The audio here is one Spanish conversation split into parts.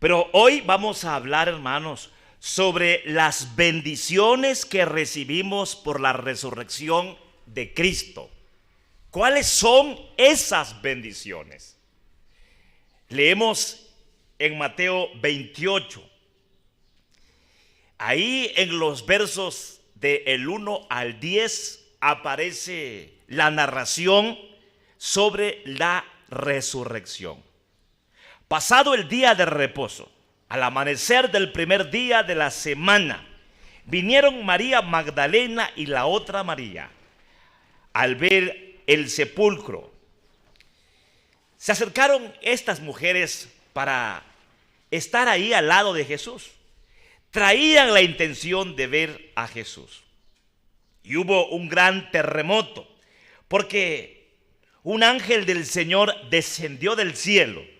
Pero hoy vamos a hablar, hermanos, sobre las bendiciones que recibimos por la resurrección de Cristo. ¿Cuáles son esas bendiciones? Leemos en Mateo 28. Ahí en los versos del 1 al 10 aparece la narración sobre la resurrección. Pasado el día de reposo, al amanecer del primer día de la semana, vinieron María Magdalena y la otra María al ver el sepulcro. Se acercaron estas mujeres para estar ahí al lado de Jesús. Traían la intención de ver a Jesús. Y hubo un gran terremoto, porque un ángel del Señor descendió del cielo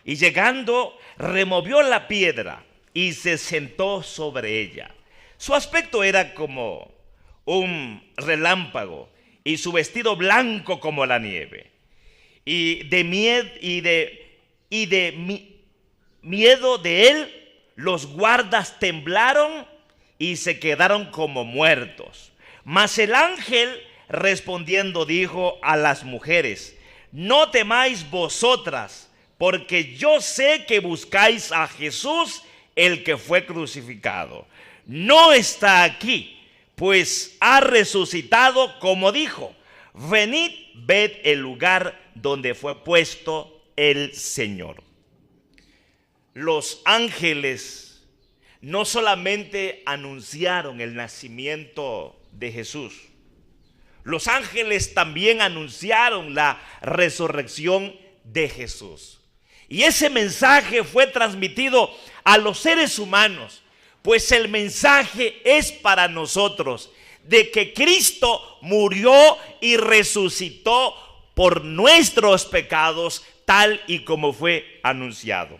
y llegando removió la piedra y se sentó sobre ella. Su aspecto era como un relámpago y su vestido blanco como la nieve. Y de miedo de él, los guardas temblaron y se quedaron como muertos. Mas el ángel respondiendo dijo a las mujeres: no temáis vosotras, porque yo sé que buscáis a Jesús, el que fue crucificado. No está aquí, pues ha resucitado como dijo. Venid, ved el lugar donde fue puesto el Señor. Los ángeles no solamente anunciaron el nacimiento de Jesús, los ángeles también anunciaron la resurrección de Jesús. Y ese mensaje fue transmitido a los seres humanos, pues el mensaje es para nosotros, de que Cristo murió y resucitó por nuestros pecados, tal y como fue anunciado.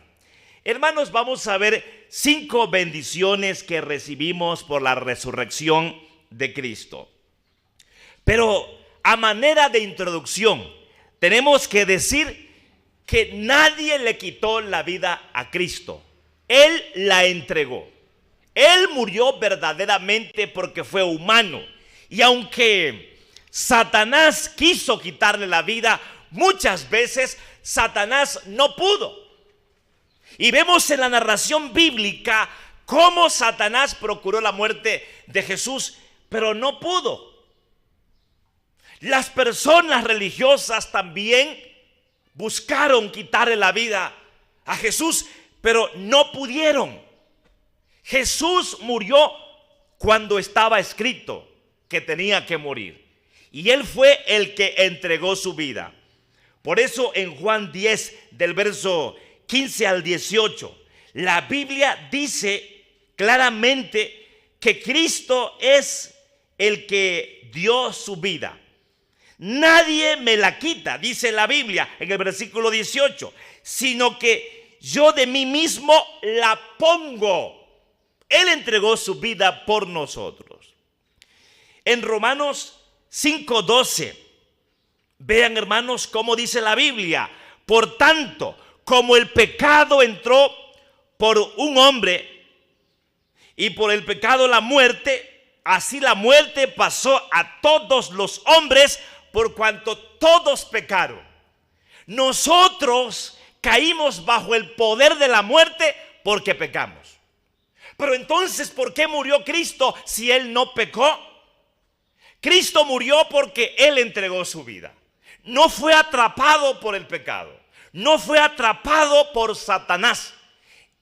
Hermanos, vamos a ver 5 bendiciones que recibimos por la resurrección de Cristo. Pero a manera de introducción, tenemos que decir que nadie le quitó la vida a Cristo. Él la entregó. Él murió verdaderamente porque fue humano. Y aunque Satanás quiso quitarle la vida, muchas veces Satanás no pudo. Y vemos en la narración bíblica cómo Satanás procuró la muerte de Jesús, pero no pudo. Las personas religiosas también buscaron quitarle la vida a Jesús, pero no pudieron. Jesús murió cuando estaba escrito que tenía que morir. Y Él fue el que entregó su vida. Por eso en Juan 10, del verso 15 al 18, la Biblia dice claramente que Cristo es el que dio su vida. Nadie me la quita, dice la Biblia en el versículo 18, sino que yo de mí mismo la pongo. Él entregó su vida por nosotros. En Romanos 5:12, vean, hermanos, cómo dice la Biblia: por tanto, como el pecado entró por un hombre y por el pecado la muerte, así la muerte pasó a todos los hombres por cuanto todos pecaron. Nosotros caímos bajo el poder de la muerte porque pecamos. Pero entonces, ¿por qué murió Cristo si Él no pecó? Cristo murió porque Él entregó su vida. No fue atrapado por el pecado. No fue atrapado por Satanás.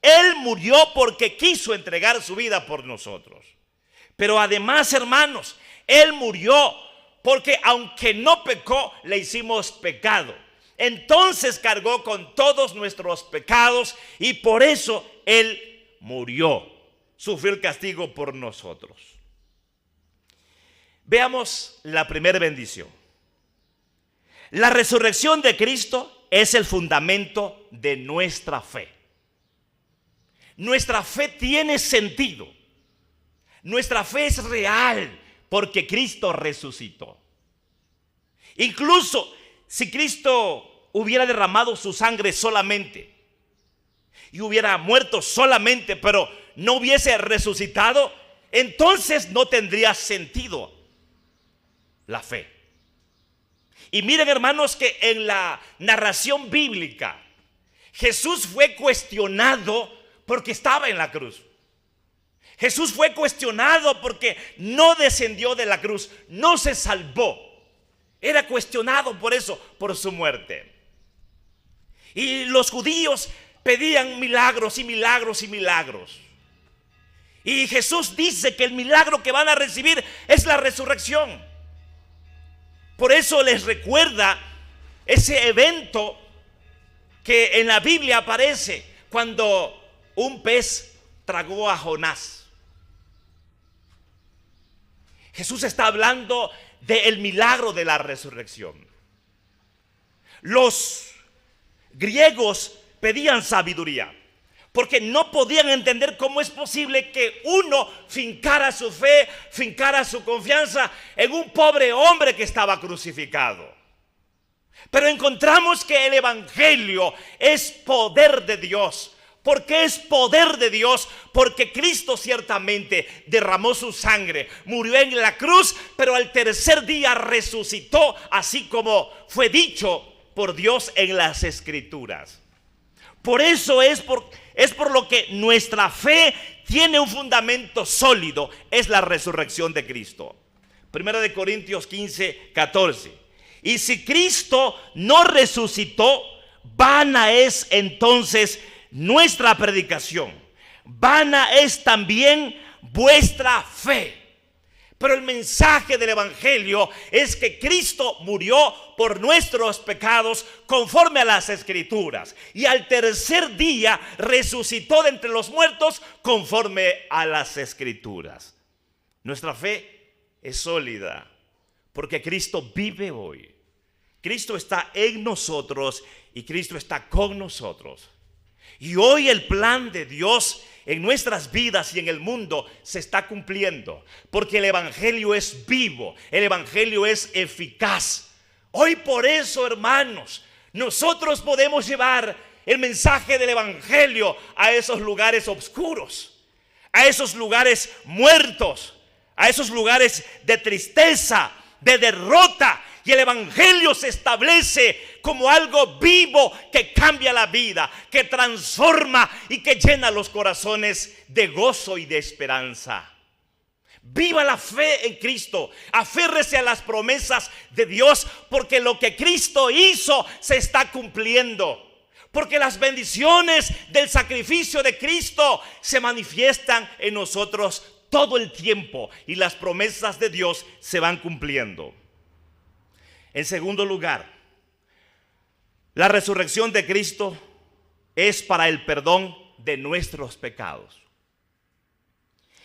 Él murió porque quiso entregar su vida por nosotros. Pero además, hermanos, Él murió porque aunque no pecó, le hicimos pecado. Entonces cargó con todos nuestros pecados y por eso Él murió. Sufrió el castigo por nosotros. Veamos la primera bendición. La resurrección de Cristo es el fundamento de nuestra fe. Nuestra fe tiene sentido. Nuestra fe es real porque Cristo resucitó. Incluso si Cristo hubiera derramado su sangre solamente, y hubiera muerto solamente, pero no hubiese resucitado, entonces no tendría sentido la fe. Y miren, hermanos, que en la narración bíblica Jesús fue cuestionado porque estaba en la cruz. Jesús fue cuestionado porque no descendió de la cruz, no se salvó. Era cuestionado por eso, por su muerte. Y los judíos pedían milagros y milagros y milagros. Y Jesús dice que el milagro que van a recibir es la resurrección. Por eso les recuerda ese evento que en la Biblia aparece cuando un pez tragó a Jonás. Jesús está hablando del milagro de la resurrección. Los griegos pedían sabiduría porque no podían entender cómo es posible que uno fincara su fe, fincara su confianza en un pobre hombre que estaba crucificado. Pero encontramos que el evangelio es poder de Dios. ¿Por qué es poder de Dios? Porque Cristo ciertamente derramó su sangre, murió en la cruz, pero al tercer día resucitó, así como fue dicho por Dios en las Escrituras. Por eso es por lo que nuestra fe tiene un fundamento sólido, es la resurrección de Cristo. 1 Corintios 15, 14. Y si Cristo no resucitó, vana es entonces nuestra predicación, vana es también vuestra fe. Pero el mensaje del evangelio es que Cristo murió por nuestros pecados conforme a las Escrituras, y al tercer día resucitó de entre los muertos conforme a las Escrituras. Nuestra fe es sólida porque Cristo vive hoy. Cristo está en nosotros y Cristo está con nosotros. Y hoy el plan de Dios en nuestras vidas y en el mundo se está cumpliendo, porque el evangelio es vivo, el evangelio es eficaz. Hoy por eso, hermanos, nosotros podemos llevar el mensaje del evangelio a esos lugares oscuros, a esos lugares muertos, a esos lugares de tristeza, de derrota. Y el evangelio se establece como algo vivo que cambia la vida, que transforma y que llena los corazones de gozo y de esperanza. Viva la fe en Cristo, aférrese a las promesas de Dios, porque lo que Cristo hizo se está cumpliendo. Porque las bendiciones del sacrificio de Cristo se manifiestan en nosotros todo el tiempo y las promesas de Dios se van cumpliendo. En segundo lugar, la resurrección de Cristo es para el perdón de nuestros pecados.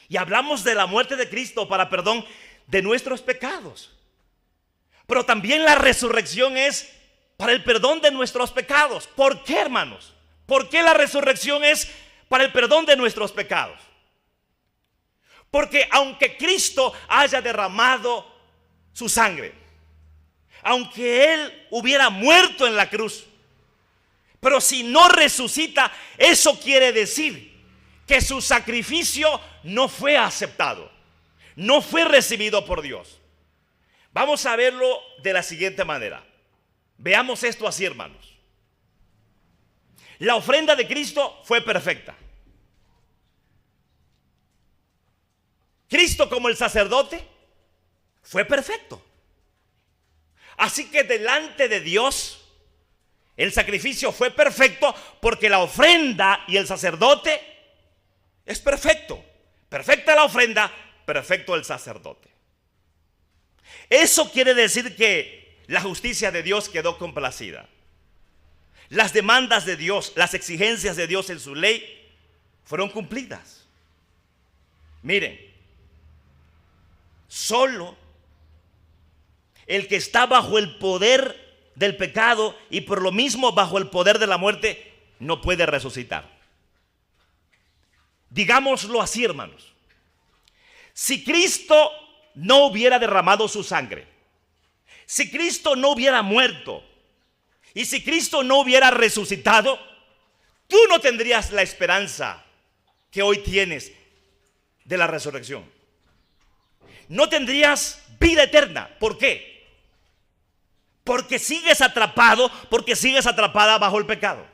Y hablamos de la muerte de Cristo para perdón de nuestros pecados. Pero también la resurrección es para el perdón de nuestros pecados. ¿Por qué, hermanos? ¿Por qué la resurrección es para el perdón de nuestros pecados? Porque aunque Cristo haya derramado su sangre, aunque Él hubiera muerto en la cruz, pero si no resucita, eso quiere decir que su sacrificio no fue aceptado, no fue recibido por Dios. Vamos a verlo de la siguiente manera. Veamos esto así, hermanos. La ofrenda de Cristo fue perfecta. Cristo, como el sacerdote, fue perfecto. Así que delante de Dios el sacrificio fue perfecto, porque la ofrenda y el sacerdote es perfecto. Perfecta la ofrenda, perfecto el sacerdote. Eso quiere decir que la justicia de Dios quedó complacida. Las demandas de Dios, las exigencias de Dios en su ley fueron cumplidas. Miren, solo el que está bajo el poder del pecado y por lo mismo bajo el poder de la muerte no puede resucitar. Digámoslo así, hermanos. Si Cristo no hubiera derramado su sangre, si Cristo no hubiera muerto y si Cristo no hubiera resucitado, tú no tendrías la esperanza que hoy tienes de la resurrección. No tendrías vida eterna. ¿Por qué? Porque sigues atrapado, porque sigues atrapada bajo el pecado.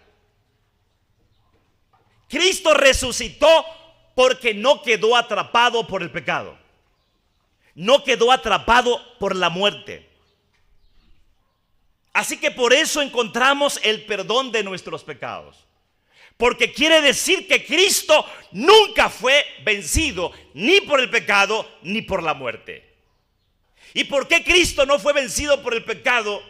Cristo resucitó porque no quedó atrapado por el pecado. No quedó atrapado por la muerte. Así que por eso encontramos el perdón de nuestros pecados. Porque quiere decir que Cristo nunca fue vencido ni por el pecado ni por la muerte. ¿Y por qué Cristo no fue vencido por el pecado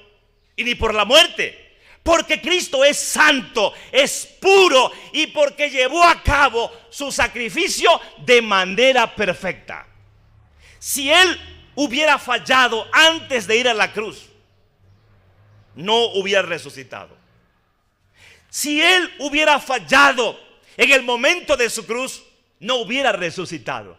y ni por la muerte? Porque Cristo es santo, es puro y porque llevó a cabo su sacrificio de manera perfecta. Si Él hubiera fallado antes de ir a la cruz, no hubiera resucitado. Si Él hubiera fallado en el momento de su cruz, no hubiera resucitado.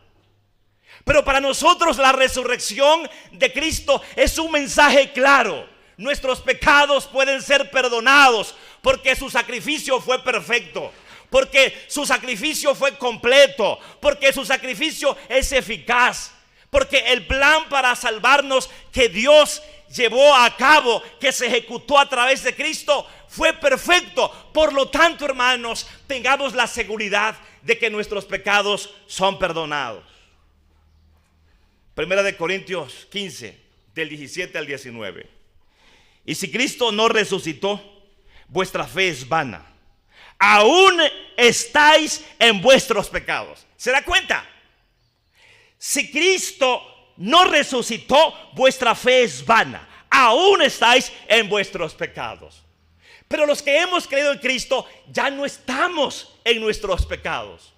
Pero para nosotros la resurrección de Cristo es un mensaje claro. Nuestros pecados pueden ser perdonados porque su sacrificio fue perfecto, porque su sacrificio fue completo, porque su sacrificio es eficaz, porque el plan para salvarnos que Dios llevó a cabo, que se ejecutó a través de Cristo, fue perfecto. Por lo tanto, hermanos, tengamos la seguridad de que nuestros pecados son perdonados. Primera de Corintios 15, del 17 al 19. Y si Cristo no resucitó, vuestra fe es vana. Aún estáis en vuestros pecados. ¿Se da cuenta? Si Cristo no resucitó, vuestra fe es vana. Aún estáis en vuestros pecados. Pero los que hemos creído en Cristo ya no estamos en nuestros pecados,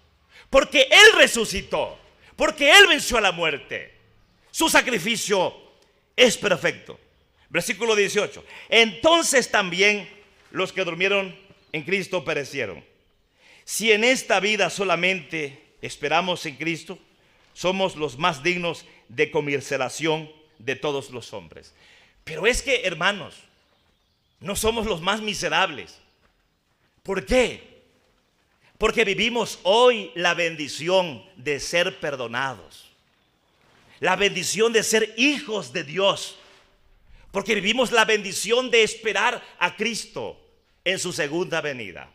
porque Él resucitó, porque Él venció a la muerte. Su sacrificio es perfecto. Versículo 18. Entonces también los que durmieron en Cristo perecieron. Si en esta vida solamente esperamos en Cristo, somos los más dignos de conmiseración de todos los hombres. Pero es que, hermanos, no somos los más miserables. ¿Por qué? Porque vivimos hoy la bendición de ser perdonados, la bendición de ser hijos de Dios, porque vivimos la bendición de esperar a Cristo en su segunda venida.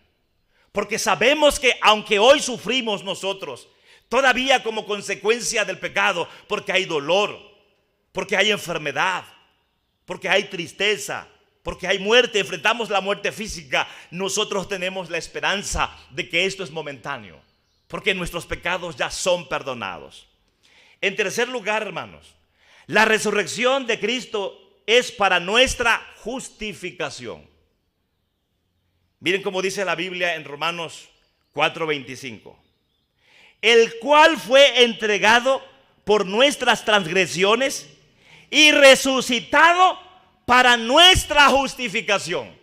Porque sabemos que aunque hoy sufrimos nosotros, todavía como consecuencia del pecado, porque hay dolor, porque hay enfermedad, porque hay tristeza, porque hay muerte, enfrentamos la muerte física, nosotros tenemos la esperanza de que esto es momentáneo, porque nuestros pecados ya son perdonados. En tercer lugar, hermanos, la resurrección de Cristo es para nuestra justificación. Miren cómo dice la Biblia en Romanos 4:25. El cual fue entregado por nuestras transgresiones y resucitado para nuestra justificación.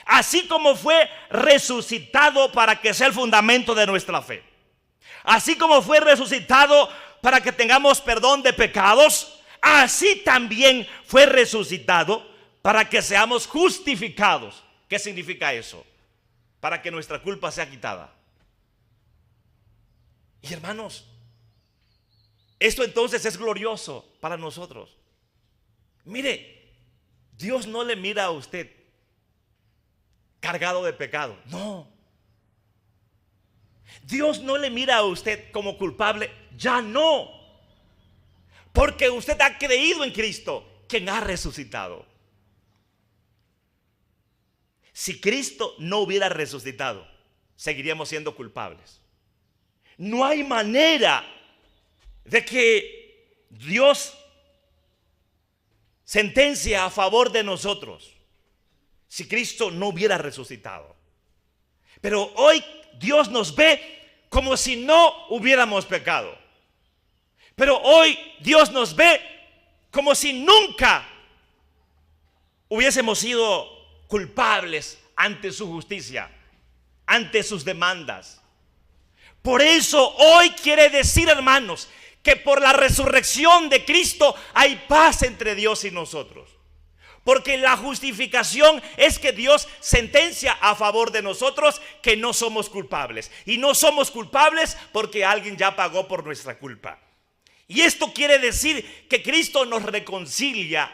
Así como fue resucitado para que sea el fundamento de nuestra fe. Así como fue resucitado para que tengamos perdón de pecados, así también fue resucitado para que seamos justificados. ¿Qué significa eso? Para que nuestra culpa sea quitada. Y hermanos, esto entonces es glorioso para nosotros. Mire, Dios no le mira a usted cargado de pecado. No. Dios no le mira a usted como culpable. Ya no. Porque usted ha creído en Cristo, quien ha resucitado. Si Cristo no hubiera resucitado, seguiríamos siendo culpables. No hay manera de que Dios sentencia a favor de nosotros si Cristo no hubiera resucitado. Pero hoy Dios nos ve como si no hubiéramos pecado. Pero hoy Dios nos ve como si nunca hubiésemos sido culpables ante su justicia, ante sus demandas. Por eso hoy quiere decir, hermanos, que por la resurrección de Cristo hay paz entre Dios y nosotros. Porque la justificación es que Dios sentencia a favor de nosotros que no somos culpables. Y no somos culpables porque alguien ya pagó por nuestra culpa. Y esto quiere decir que Cristo nos reconcilia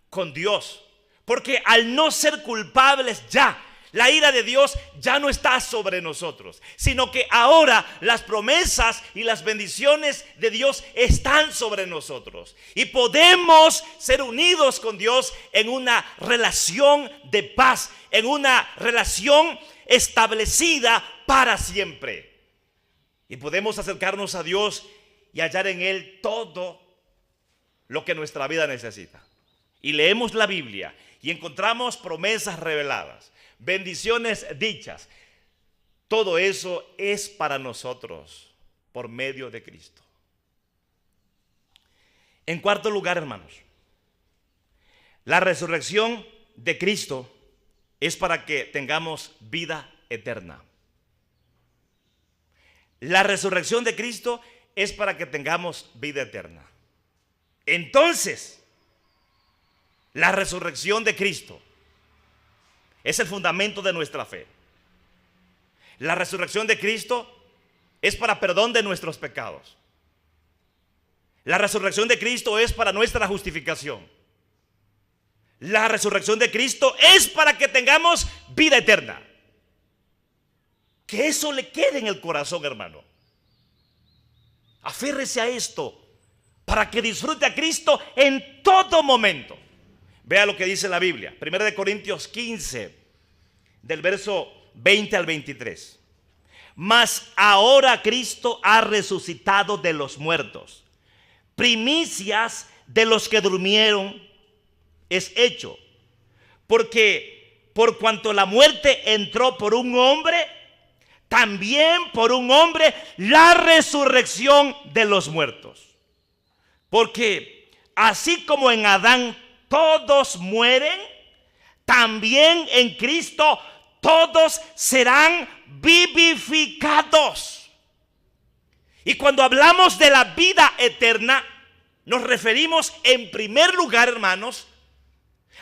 con Dios. Porque al no ser culpables ya, la ira de Dios ya no está sobre nosotros, sino que ahora las promesas y las bendiciones de Dios están sobre nosotros. Y podemos ser unidos con Dios en una relación de paz, en una relación establecida para siempre. Y podemos acercarnos a Dios y hallar en Él todo lo que nuestra vida necesita. Y leemos la Biblia y encontramos promesas reveladas, bendiciones dichas. Todo eso es para nosotros por medio de Cristo. En cuarto lugar, hermanos, la resurrección de Cristo es para que tengamos vida eterna. La resurrección de Cristo es para que tengamos vida eterna. Entonces, la resurrección de Cristo es el fundamento de nuestra fe. La resurrección de Cristo es para perdón de nuestros pecados. La resurrección de Cristo es para nuestra justificación. La resurrección de Cristo es para que tengamos vida eterna. Que eso le quede en el corazón, hermano. Aférrese a esto para que disfrute a Cristo en todo momento. Vea lo que dice la Biblia, 1 Corintios 15, del verso 20 al 23. Mas ahora Cristo ha resucitado de los muertos, primicias de los que durmieron es hecho. Porque por cuanto la muerte entró por un hombre, también por un hombre la resurrección de los muertos. Porque así como en Adán todos mueren, también en Cristo todos serán vivificados. Y cuando hablamos de la vida eterna, nos referimos en primer lugar, hermanos,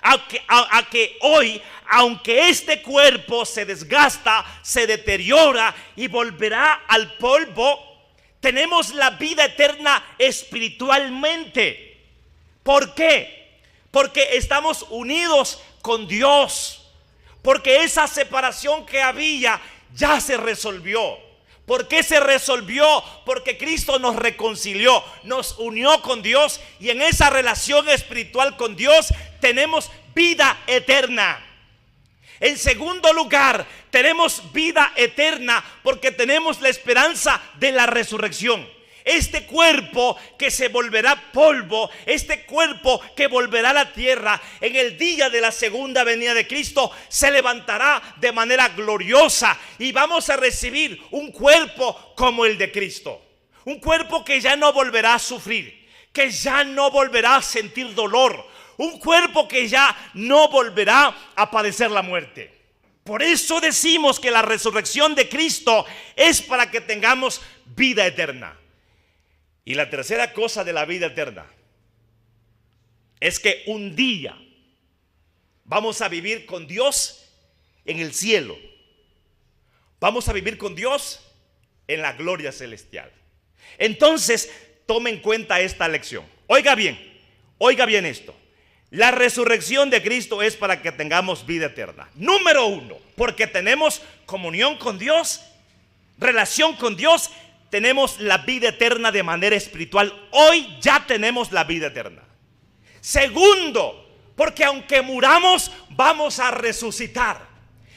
a que hoy, aunque este cuerpo se desgasta, se deteriora y volverá al polvo, tenemos la vida eterna espiritualmente. ¿Por qué? Porque estamos unidos con Dios. Porque esa separación que había ya se resolvió. ¿Por qué se resolvió? Porque Cristo nos reconcilió, nos unió con Dios, y en esa relación espiritual con Dios tenemos vida eterna. En segundo lugar, tenemos vida eterna porque tenemos la esperanza de la resurrección. Este cuerpo que se volverá polvo, este cuerpo que volverá a la tierra, en el día de la segunda venida de Cristo se levantará de manera gloriosa y vamos a recibir un cuerpo como el de Cristo. Un cuerpo que ya no volverá a sufrir, que ya no volverá a sentir dolor, un cuerpo que ya no volverá a padecer la muerte. Por eso decimos que la resurrección de Cristo es para que tengamos vida eterna. Y la tercera cosa de la vida eterna es que un día vamos a vivir con Dios en el cielo. Vamos a vivir con Dios en la gloria celestial. Entonces, tome en cuenta esta lección. Oiga bien esto. La resurrección de Cristo es para que tengamos vida eterna. Número uno, porque tenemos comunión con Dios, relación con Dios. Tenemos la vida eterna de manera espiritual. Hoy ya tenemos la vida eterna. Segundo, porque aunque muramos, vamos a resucitar.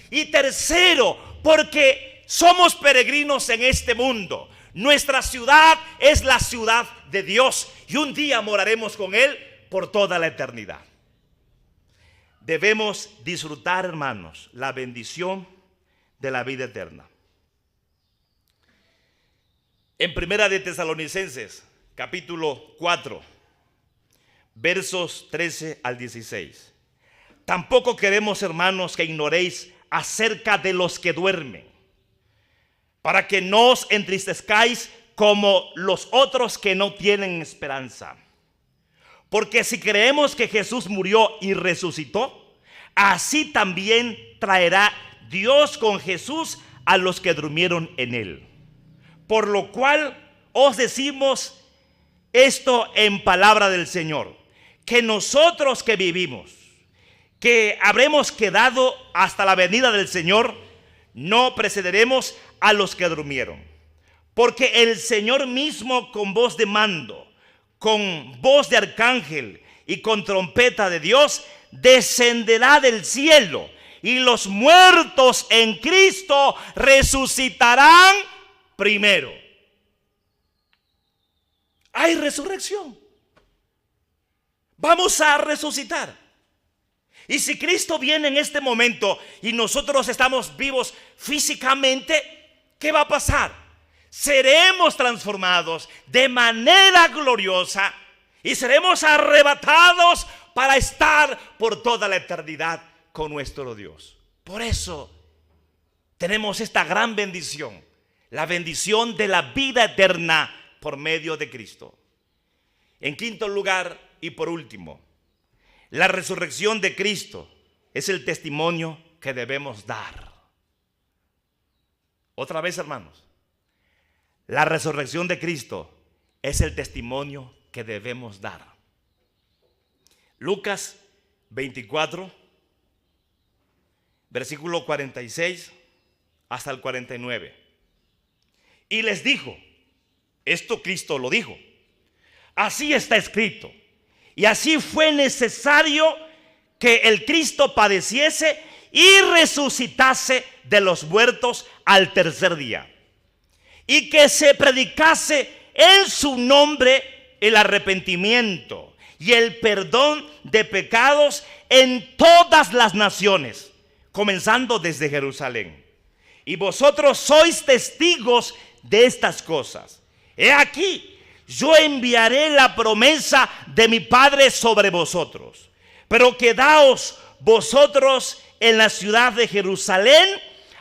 Y tercero, porque somos peregrinos en este mundo. Nuestra ciudad es la ciudad de Dios y un día moraremos con Él por toda la eternidad. Debemos disfrutar, hermanos, la bendición de la vida eterna. En Primera de Tesalonicenses, capítulo 4, versos 13 al 16. Tampoco queremos, hermanos, que ignoréis acerca de los que duermen, para que no os entristezcáis como los otros que no tienen esperanza. Porque si creemos que Jesús murió y resucitó, así también traerá Dios con Jesús a los que durmieron en él. Por lo cual os decimos esto en palabra del Señor, que nosotros que vivimos, que habremos quedado hasta la venida del Señor, no precederemos a los que durmieron. Porque el Señor mismo, con voz de mando, con voz de arcángel y con trompeta de Dios, descenderá del cielo, y los muertos en Cristo resucitarán primero. Hay resurrección. Vamos a resucitar. Y si Cristo viene en este momento y nosotros estamos vivos físicamente, ¿qué va a pasar? Seremos transformados de manera gloriosa y seremos arrebatados para estar por toda la eternidad con nuestro Dios. Por eso tenemos esta gran bendición, la bendición de la vida eterna por medio de Cristo. En quinto lugar y por último, la resurrección de Cristo es el testimonio que debemos dar. Otra vez, hermanos, la resurrección de Cristo es el testimonio que debemos dar. Lucas 24, versículo 46 hasta el 49. Y les dijo, esto Cristo lo dijo, así está escrito, y así fue necesario que el Cristo padeciese y resucitase de los muertos al tercer día, y que se predicase en su nombre el arrepentimiento y el perdón de pecados en todas las naciones, comenzando desde Jerusalén. Y vosotros sois testigos de estas cosas. He aquí, yo enviaré la promesa de mi Padre sobre vosotros, pero quedaos vosotros en la ciudad de Jerusalén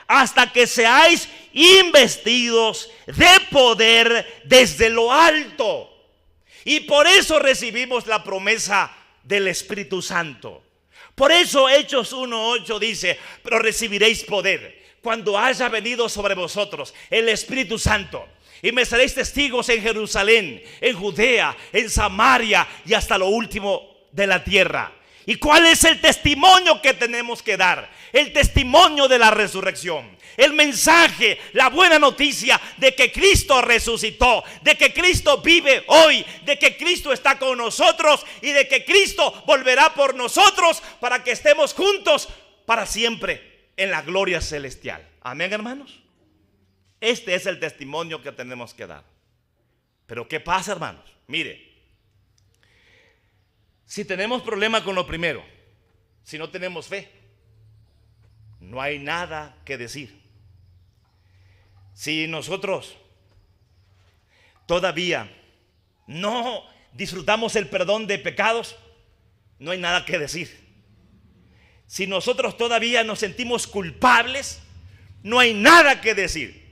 hasta que seáis investidos de poder desde lo alto. Y por eso recibimos la promesa del Espíritu Santo. Por eso Hechos 1:8 dice, pero recibiréis poder cuando haya venido sobre vosotros el Espíritu Santo. Y me seréis testigos en Jerusalén, en Judea, en Samaria y hasta lo último de la tierra. ¿Y cuál es el testimonio que tenemos que dar? El testimonio de la resurrección. El mensaje, la buena noticia de que Cristo resucitó, de que Cristo vive hoy, de que Cristo está con nosotros y de que Cristo volverá por nosotros para que estemos juntos para siempre en la gloria celestial. Amén, hermanos. Este es el testimonio que tenemos que dar. Pero ¿qué pasa, hermanos? Mire, si tenemos problema con lo primero, si no tenemos fe, no hay nada que decir. Si nosotros todavía no disfrutamos el perdón de pecados, no hay nada que decir. Si nosotros todavía nos sentimos culpables, no hay nada que decir.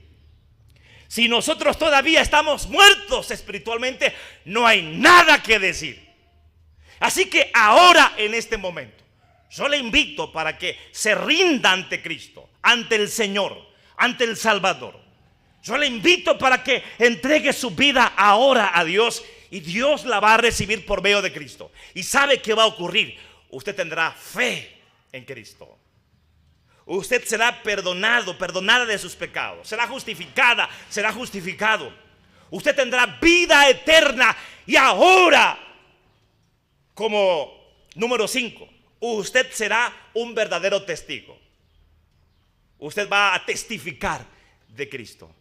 Si nosotros todavía estamos muertos espiritualmente, no hay nada que decir. Así que ahora, en este momento, yo le invito para que se rinda ante Cristo, ante el Señor, ante el Salvador. Yo le invito para que entregue su vida ahora a Dios y Dios la va a recibir por medio de Cristo. ¿Y sabe qué va a ocurrir? Usted tendrá fe en Cristo. Usted será perdonada de sus pecados. Será justificada, será justificado. Usted tendrá vida eterna. Y ahora, como número 5, usted será un verdadero testigo. Usted va a testificar de Cristo.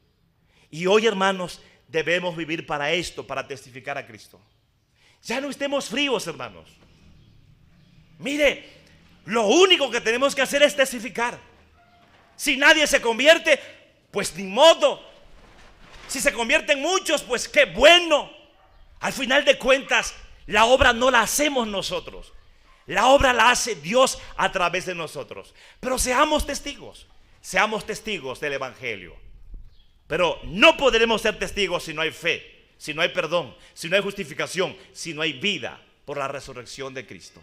Y hoy, hermanos, debemos vivir para esto, para testificar a Cristo. Ya no estemos fríos, hermanos. Mire, lo único que tenemos que hacer es testificar. Si nadie se convierte, pues ni modo. Si se convierten muchos, pues qué bueno. Al final de cuentas, la obra no la hacemos nosotros. La obra la hace Dios a través de nosotros. Pero seamos testigos del Evangelio. Pero no podremos ser testigos si no hay fe, si no hay perdón, si no hay justificación, si no hay vida por la resurrección de Cristo.